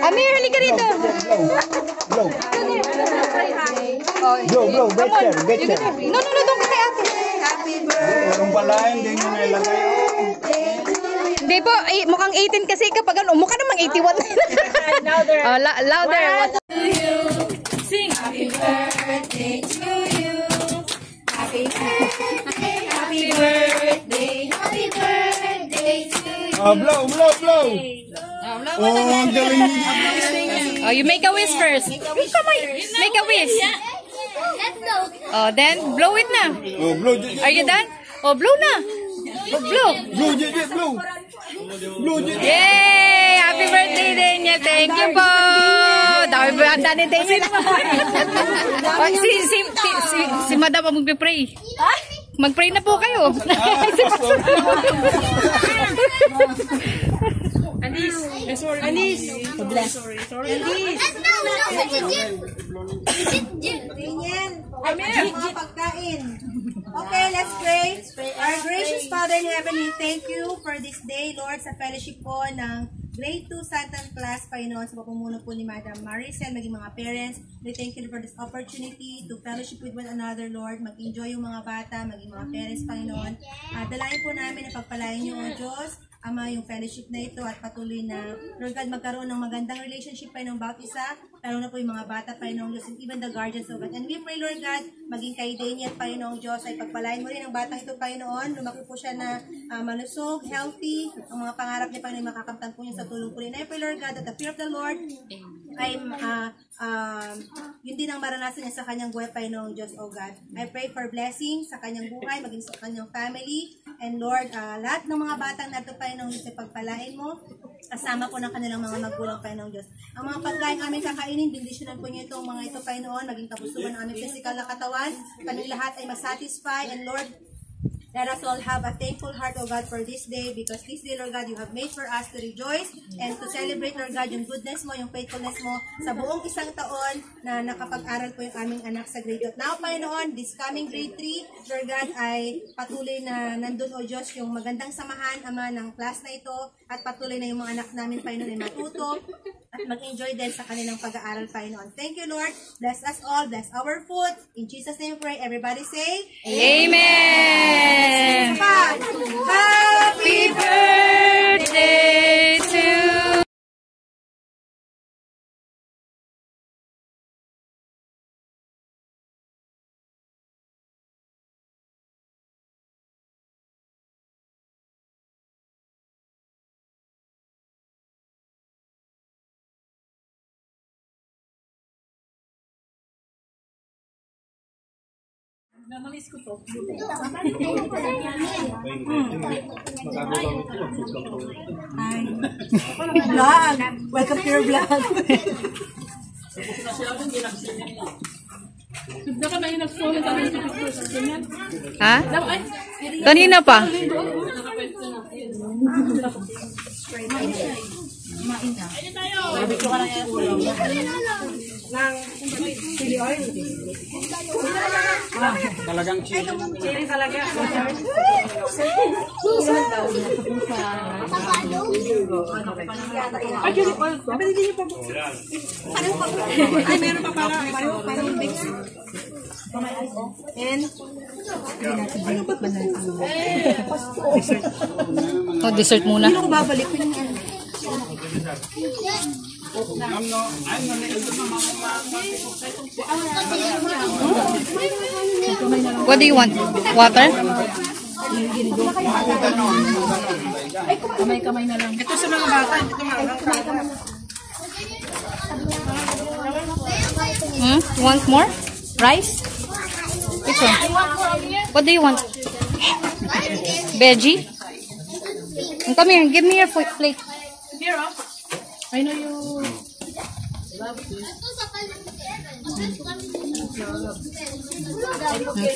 Amir, halika rito. Blow, better. No, doon ka kay ate. Happy birthday. Anong pala, hindi nyo nilagay. Hindi po, mukhang 18 kasi kapag ano, mukha namang 81. Louder. Oh, louder. Sing. Happy birthday to you. Happy birthday. Happy birthday. Happy birthday to you. Blow. Oh, ang galing niya. Oh, you make a wish first. Make a wish. Let's go. Oh, then blow it na. Oh, blow, Are you done? Oh, blow na. Oh, blow. Blow. Yay! Happy birthday, Daniel. Thank you po. Dami ba ang dani, Daniel? Oh, si Madam ang magpipray. Mag-pray na po kayo. Anis. Bless. Anis. Mga pagkain. Okay, let's pray. Our gracious Father in heaven, we thank you for this day, Lord, sa fellowship po ng Grade 2 Santan Class, Panginoon, sa pamumuno po ni Madam Maricel, maging mga parents. We thank you for this opportunity to fellowship with one another, Lord. Mag-enjoy yung mga bata, maging mga parents, Panginoon. Dalayan po namin na pagpalain niyo, O Diyos, Ama, yung fellowship na ito at patuloy na, Lord God, magkaroon ng magandang relationship pa ng bawat isa, lalo na po yung mga bata, Panginoong Diyos, and even the guardians of God. And we pray, Lord God, maging kay Daniel, Panginoong Diyos, ay pagpalain mo rin ang batang ito, Panginoon. Lumaki po siya na malusog, healthy, ang mga pangarap niya, Panginoon, makakamtan po niya sa tulong po rin. I pray, Lord God, that the fear of the Lord ay yun din ang maranasan niya sa kanyang buhay, Panginoong Diyos, O God. I pray for blessing sa kanyang buhay, maging sa kanyang family, and Lord, lahat ng mga batang nato, Panginoong Diyos, ay pagpalain mo, kasama po ng kanilang mga magulang, Panginoong Diyos. Ang mga pagkain aming kakainin, bendisyonan po niyo itong mga ito, Panginoon, maging kabusugan ng aming physical na katawan, kanilang lahat ay masatisfy, and Lord, let us all have a thankful heart, O God, for this day, because this day, Lord God, you have made for us to rejoice and to celebrate, Lord God, yung goodness mo, yung faithfulness mo sa buong isang taon na nakapag-aral po yung aming anak sa grade 2. Now, Panginoon, this coming grade 3, Lord God, ay patuloy na nandun, O Diyos, yung magandang samahan, Ama, ng class na ito, at patuloy na yung mga anak namin, Panginoon, ay matuto at mag-enjoy din sa kanilang pag-aaral, Panginoon. Thank you, Lord. Bless us all. Bless our food. In Jesus' name we pray. Everybody say, Amen. Happy birthday to Namalis ko to. Vlog! Welcome to your vlog! Ha? Kanina pa. Talagang chili. Chili talaga. Actually, pwede din yung pabuksan. Ay, meron pa pala. Parang mix. And, Oh, dessert muna. hindi ko babalik. What do you want? Water? Kamay-kamay na lang. Ito sa mga bata. You want more? Rice? Which one? What do you want? Veggie? Come here, give me your plate. Here, I know you.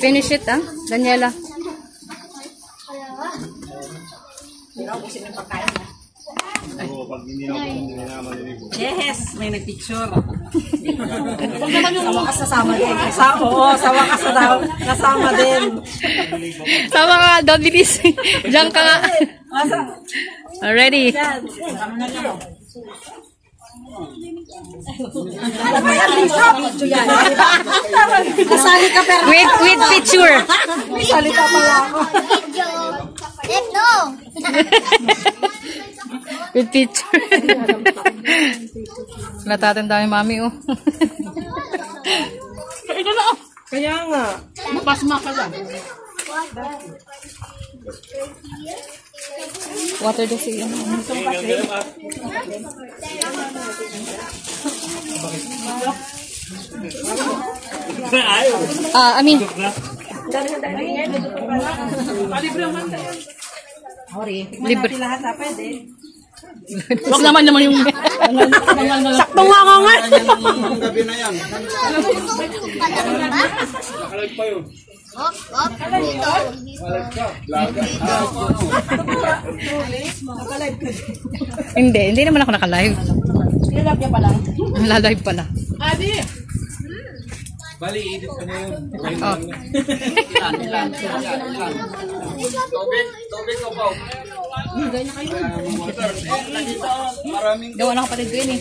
Finish it, Daniela. Yes, may nagpicture. Sa wakas nasama din. Sa wakas nasama din. Sama ka, don't bilis. Diyan ka nga. Already. Kasali ka pero. With picture. Kasali ka pala ako. No. With picture. Natatanda yung mami, oh. Kaya nga. Mapasma ka lang. Water daw siya. Amin. Libre. Lahat na pwede. Huwag naman yung... Sakto nga nga nga. Gabi na yan. Nakalag pa yun. Hindi naman ako naka-live. Nilap niya pala. Nala-live pala. Bali, edit ko na yun. Oh. Tubig ko po. Maraming Gawa ng kapatid ko yun eh.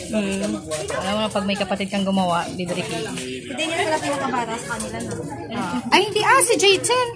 Alam mo na pag may kapatid kang gumawa, libre kayo. Hindi nila pala pinakabara sa kanila na. Ay, hindi. Si J10.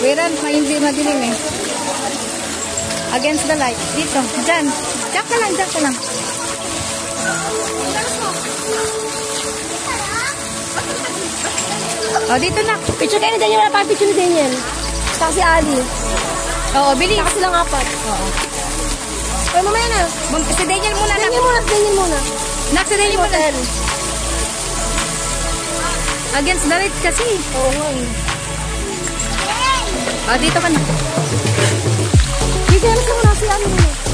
Wiran, hindi madilim eh. Against the light. Dito, dyan. Diyan ka lang, diyan ka lang. Oh, dito na. Picture kayo ni Daniel. Wala pa picture ni Daniel. Saka si Ali. Oo, bilis. Saka silang apat. Oo. Ay, mamaya na. Si Daniel muna. Daniel muna. Daniel muna. Si Daniel muna. Hotel. Against the light kasi. Oo nga eh. Oh, dito ka na. Dito, alas na muna si Ali muna.